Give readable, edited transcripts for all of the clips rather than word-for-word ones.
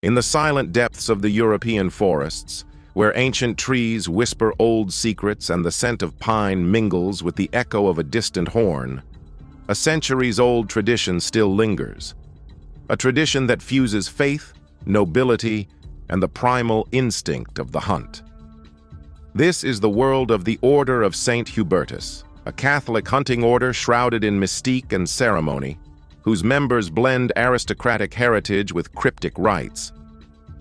In the silent depths of the European forests, where ancient trees whisper old secrets and the scent of pine mingles with the echo of a distant horn, a centuries-old tradition still lingers. A tradition that fuses faith, nobility, and the primal instinct of the hunt. This is the world of the Order of Saint Hubertus, a Catholic hunting order shrouded in mystique and ceremony, whose members blend aristocratic heritage with cryptic rites.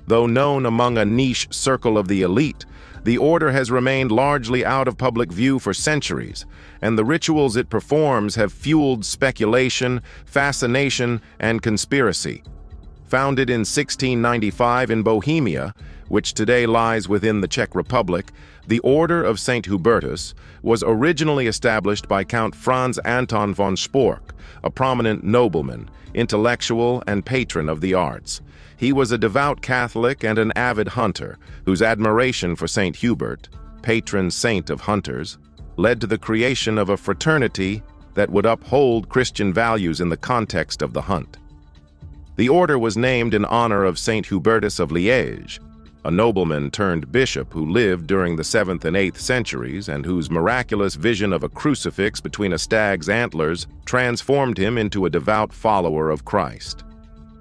Though known among a niche circle of the elite, the order has remained largely out of public view for centuries, and the rituals it performs have fueled speculation, fascination, and conspiracy. Founded in 1695 in Bohemia, which today lies within the Czech Republic, the Order of Saint Hubertus was originally established by Count Franz Anton von Spork, a prominent nobleman, intellectual, and patron of the arts. He was a devout Catholic and an avid hunter, whose admiration for Saint Hubert, patron saint of hunters, led to the creation of a fraternity that would uphold Christian values in the context of the hunt. The order was named in honor of Saint Hubertus of Liège, a nobleman turned bishop who lived during the 7th and 8th centuries and whose miraculous vision of a crucifix between a stag's antlers transformed him into a devout follower of Christ.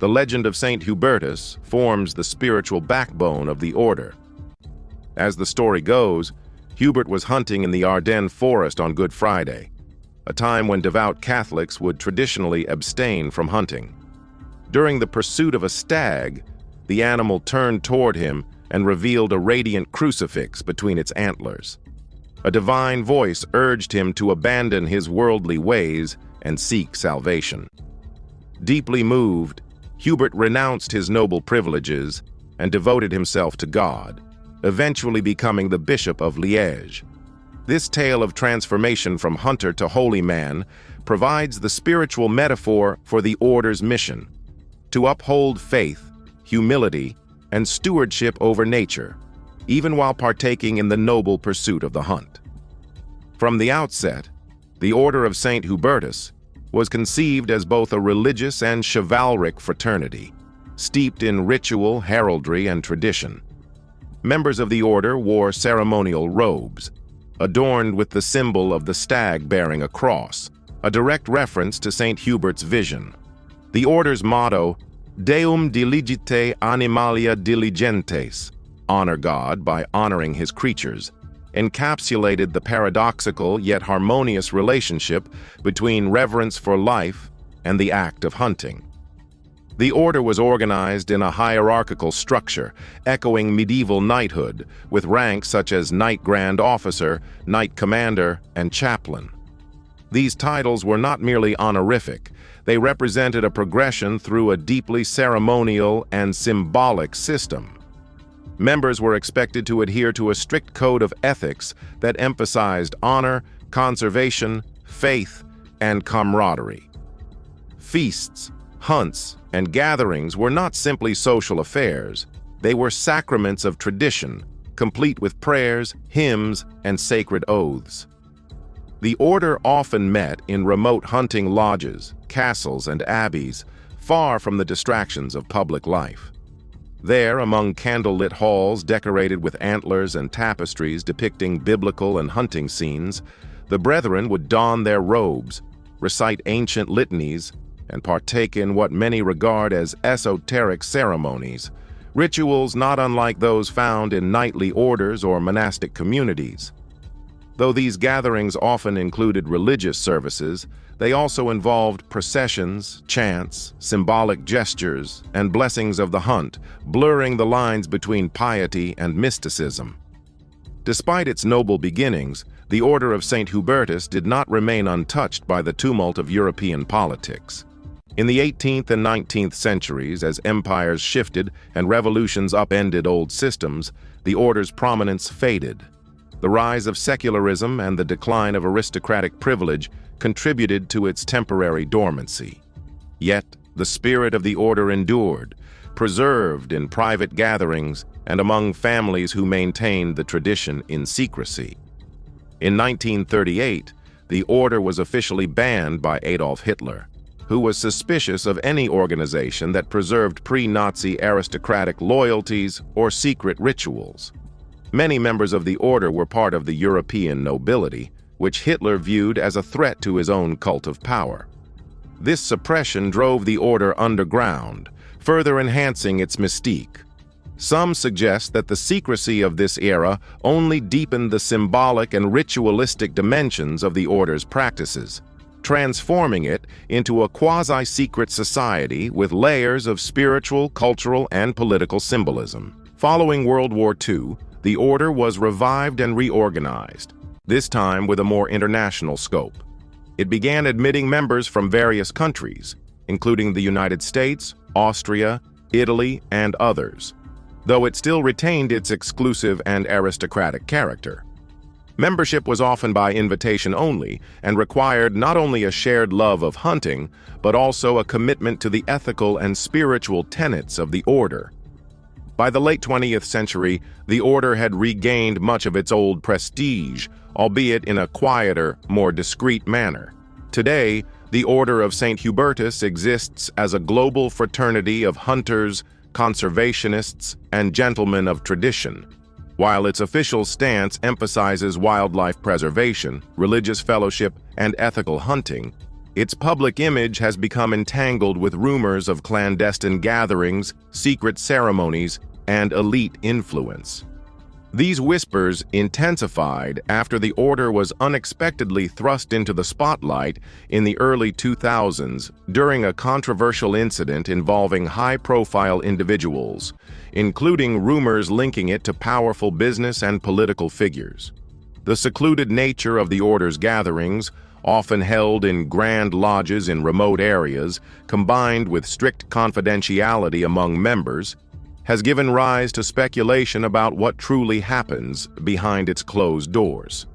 The legend of Saint Hubertus forms the spiritual backbone of the order. As the story goes, Hubert was hunting in the Ardennes forest on Good Friday, a time when devout Catholics would traditionally abstain from hunting. During the pursuit of a stag, the animal turned toward him and revealed a radiant crucifix between its antlers. A divine voice urged him to abandon his worldly ways and seek salvation. Deeply moved, Hubert renounced his noble privileges and devoted himself to God, eventually becoming the Bishop of Liège. This tale of transformation from hunter to holy man provides the spiritual metaphor for the order's mission: to uphold faith, humility, and stewardship over nature, even while partaking in the noble pursuit of the hunt. From the outset, the Order of Saint Hubertus was conceived as both a religious and chivalric fraternity, steeped in ritual, heraldry, and tradition. Members of the order wore ceremonial robes, adorned with the symbol of the stag bearing a cross, a direct reference to Saint Hubert's vision. The order's motto, Deum diligite animalia diligentes, honor God by honoring his creatures, encapsulated the paradoxical yet harmonious relationship between reverence for life and the act of hunting. The order was organized in a hierarchical structure, echoing medieval knighthood, with ranks such as Knight Grand Officer, Knight Commander, and Chaplain. These titles were not merely honorific, they represented a progression through a deeply ceremonial and symbolic system. Members were expected to adhere to a strict code of ethics that emphasized honor, conservation, faith, and camaraderie. Feasts, hunts, and gatherings were not simply social affairs. They were sacraments of tradition, complete with prayers, hymns, and sacred oaths. The order often met in remote hunting lodges, castles, and abbeys, far from the distractions of public life. There, among candlelit halls decorated with antlers and tapestries depicting biblical and hunting scenes, the brethren would don their robes, recite ancient litanies, and partake in what many regard as esoteric ceremonies, rituals not unlike those found in knightly orders or monastic communities. Though these gatherings often included religious services, they also involved processions, chants, symbolic gestures, and blessings of the hunt, blurring the lines between piety and mysticism. Despite its noble beginnings, the Order of Saint Hubertus did not remain untouched by the tumult of European politics. In the 18th and 19th centuries, as empires shifted and revolutions upended old systems, the order's prominence faded. The rise of secularism and the decline of aristocratic privilege contributed to its temporary dormancy. Yet, the spirit of the order endured, preserved in private gatherings and among families who maintained the tradition in secrecy. In 1938, the order was officially banned by Adolf Hitler. who was suspicious of any organization that preserved pre-Nazi aristocratic loyalties or secret rituals. Many members of the order were part of the European nobility, which Hitler viewed as a threat to his own cult of power. This suppression drove the order underground, further enhancing its mystique. Some suggest that the secrecy of this era only deepened the symbolic and ritualistic dimensions of the order's practices, transforming it into a quasi-secret society with layers of spiritual, cultural, and political symbolism. Following World War II, the order was revived and reorganized, this time with a more international scope. It began admitting members from various countries, including the United States, Austria, Italy, and others, though it still retained its exclusive and aristocratic character. Membership was often by invitation only and required not only a shared love of hunting, but also a commitment to the ethical and spiritual tenets of the order. By the late 20th century, the order had regained much of its old prestige, albeit in a quieter, more discreet manner. Today, the Order of Saint Hubertus exists as a global fraternity of hunters, conservationists, and gentlemen of tradition. While its official stance emphasizes wildlife preservation, religious fellowship, and ethical hunting, its public image has become entangled with rumors of clandestine gatherings, secret ceremonies, and elite influence. These whispers intensified after the order was unexpectedly thrust into the spotlight in the early 2000s during a controversial incident involving high-profile individuals, including rumors linking it to powerful business and political figures. The secluded nature of the order's gatherings, often held in grand lodges in remote areas, combined with strict confidentiality among members, has given rise to speculation about what truly happens behind its closed doors.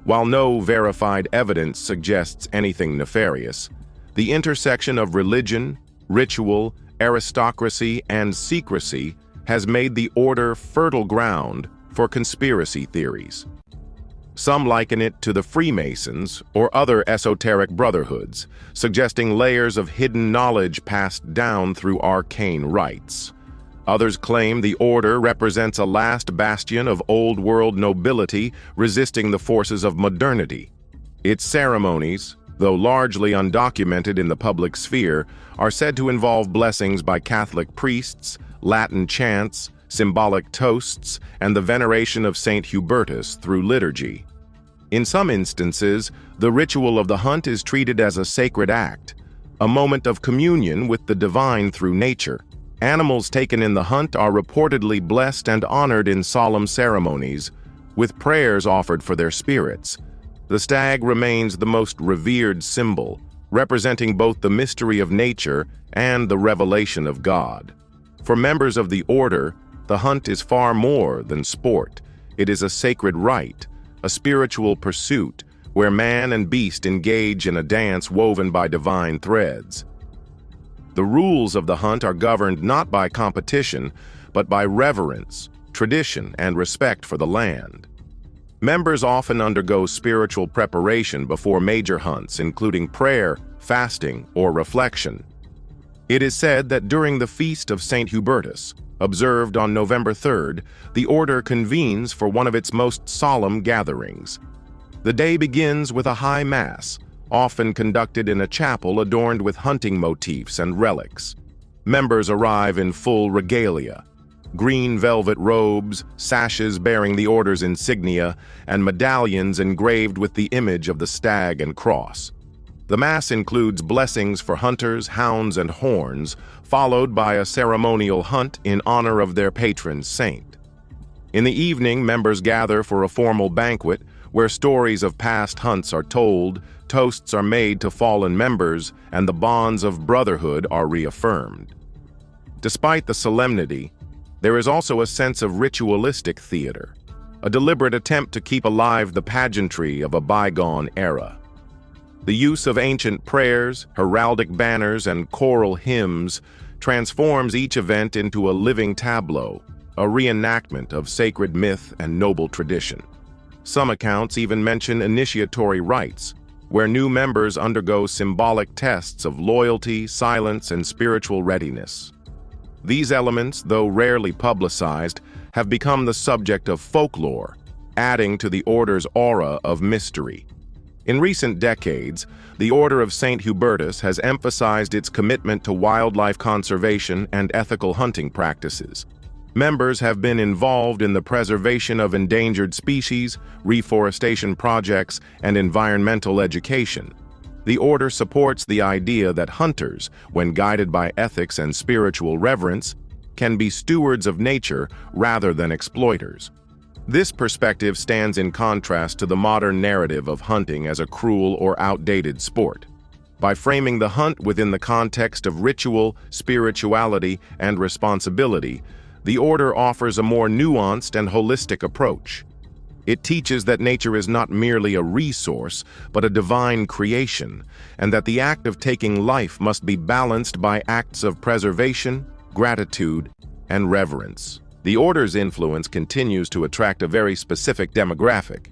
While no verified evidence suggests anything nefarious, the intersection of religion, ritual, aristocracy, and secrecy has made the order fertile ground for conspiracy theories. Some liken it to the Freemasons or other esoteric brotherhoods, suggesting layers of hidden knowledge passed down through arcane rites. Others claim the order represents a last bastion of old-world nobility resisting the forces of modernity. Its ceremonies, though largely undocumented in the public sphere, are said to involve blessings by Catholic priests, Latin chants, symbolic toasts, and the veneration of Saint Hubertus through liturgy. In some instances, the ritual of the hunt is treated as a sacred act, a moment of communion with the divine through nature. Animals taken in the hunt are reportedly blessed and honored in solemn ceremonies, with prayers offered for their spirits. The stag remains the most revered symbol, representing both the mystery of nature and the revelation of God. For members of the order, the hunt is far more than sport. It is a sacred rite, a spiritual pursuit, where man and beast engage in a dance woven by divine threads. The rules of the hunt are governed not by competition, but by reverence, tradition, and respect for the land. Members often undergo spiritual preparation before major hunts, including prayer, fasting, or reflection. It is said that during the Feast of Saint Hubertus, observed on November 3rd, the order convenes for one of its most solemn gatherings. The day begins with a high mass, often conducted in a chapel adorned with hunting motifs and relics. Members arrive in full regalia, green velvet robes, sashes bearing the order's insignia, and medallions engraved with the image of the stag and cross. The Mass includes blessings for hunters, hounds, and horns, followed by a ceremonial hunt in honor of their patron saint. In the evening, members gather for a formal banquet where stories of past hunts are told, toasts are made to fallen members, and the bonds of brotherhood are reaffirmed. Despite the solemnity, there is also a sense of ritualistic theater, a deliberate attempt to keep alive the pageantry of a bygone era. The use of ancient prayers, heraldic banners, and choral hymns transforms each event into a living tableau, a reenactment of sacred myth and noble tradition. Some accounts even mention initiatory rites, where new members undergo symbolic tests of loyalty, silence, and spiritual readiness. These elements, though rarely publicized, have become the subject of folklore, adding to the order's aura of mystery. In recent decades, the Order of Saint Hubertus has emphasized its commitment to wildlife conservation and ethical hunting practices. Members have been involved in the preservation of endangered species, reforestation projects, and environmental education. The order supports the idea that hunters, when guided by ethics and spiritual reverence, can be stewards of nature rather than exploiters. This perspective stands in contrast to the modern narrative of hunting as a cruel or outdated sport. By framing the hunt within the context of ritual, spirituality, and responsibility, the order offers a more nuanced and holistic approach. It teaches that nature is not merely a resource, but a divine creation, and that the act of taking life must be balanced by acts of preservation, gratitude, and reverence. The order's influence continues to attract a very specific demographic: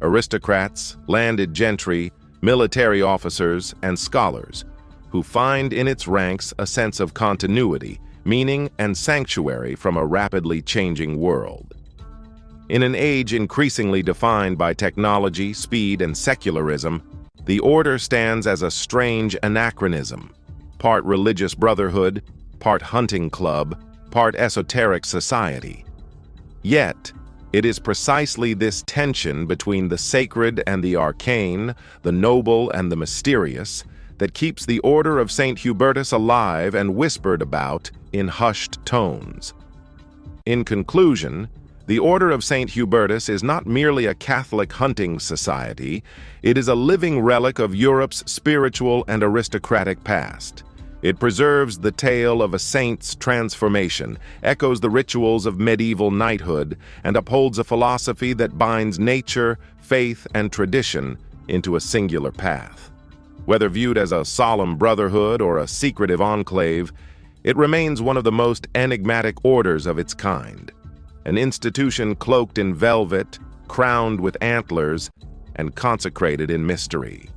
aristocrats, landed gentry, military officers, and scholars, who find in its ranks a sense of continuity, meaning, and sanctuary from a rapidly changing world. In an age increasingly defined by technology, speed, and secularism, the order stands as a strange anachronism, part religious brotherhood, part hunting club, part esoteric society. Yet, it is precisely this tension between the sacred and the arcane, the noble and the mysterious, that keeps the Order of Saint Hubertus alive and whispered about in hushed tones. In conclusion, the Order of Saint Hubertus is not merely a Catholic hunting society, it is a living relic of Europe's spiritual and aristocratic past. It preserves the tale of a saint's transformation, echoes the rituals of medieval knighthood, and upholds a philosophy that binds nature, faith, and tradition into a singular path. Whether viewed as a solemn brotherhood or a secretive enclave, it remains one of the most enigmatic orders of its kind, an institution cloaked in velvet, crowned with antlers, and consecrated in mystery.